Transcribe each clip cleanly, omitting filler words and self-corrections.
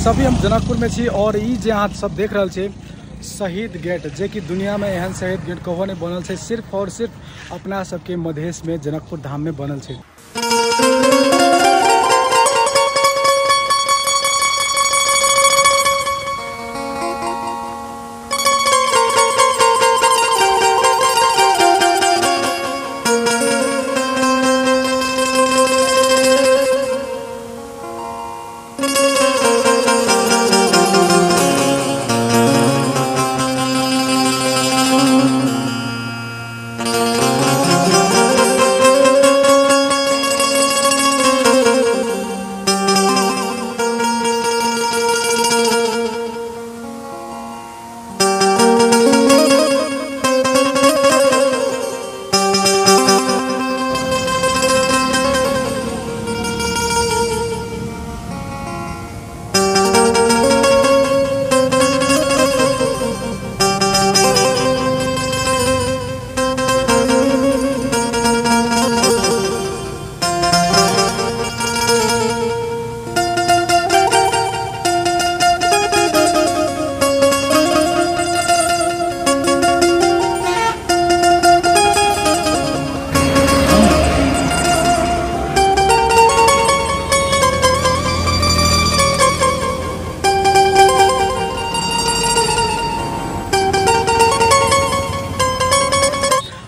सभी हम जनकपुर में छी और ई जे अहाँ सब देख रहल छी शहीद गेट जे कि दुनिया में एहन शहीद गेट कहो नहीं बनल है, सिर्फ और सिर्फ अपना सबके मधेश में जनकपुर धाम में बनल है।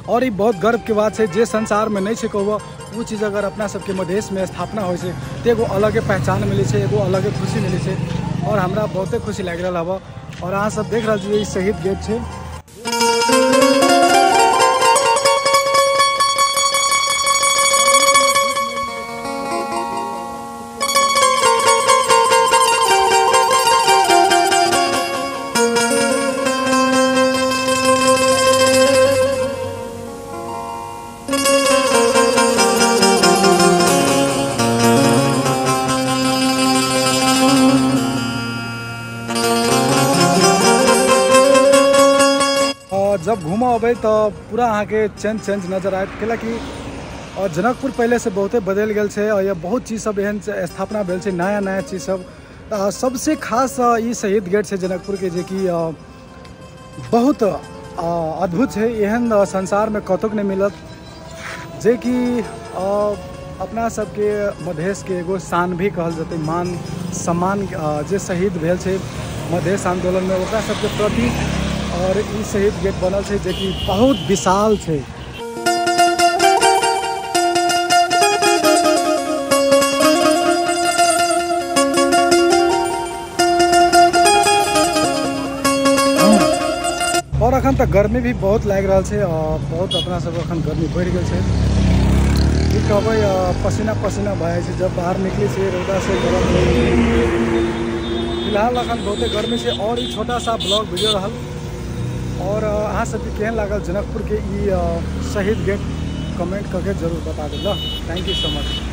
और ये बहुत गर्व के बात है, जे संसार में नहीं है कहब वो चीज़ अगर अपना सबके मधेश में स्थापना हो तो एगो अलगे पहचान मिली है, एगो अलगे खुशी मिली है और हमरा बहुते खुशी लग रहा है। और अहाँ सब देख रहा छे शहीद गेट है। जब घूमा अबे तो पूरा अहाँ के चेंज नजर आए कि और जनकपुर पहले से बहुते बदल गल है और ये बहुत चीज़ सब एहन स्थापना भेल है, नया चीज़ सब। सबसे खास ये शहीद गेट है जनकपुर के जे कि बहुत अद्भुत है, एहन संसार में कतोक नहीं मिलत जे कि अपना सबके मधेश के एगो शान भी कहल जाते, मान सम्मान जे शहीद भेल है मधेश आंदोलन में ओकरा सबके प्रति। और ई शहीद गेट बनल है जे कि बहुत विशाल है। और अखन तक गर्मी भी बहुत लग रहा है और बहुत अपना सब अखन गर्मी बढ़ गई है। कि कहब पसीना पसीना भाई है जब बाहर निकली से रौदा से गरम। फिलहाल अखन बहुते गर्मी से और ये छोटा सा ब्लॉग वीडियो रहा और अहाँ सबके केहन लागल जनकपुर के ई शहीद गेट कमेंट करके जरूर बता देला। Thank you so much.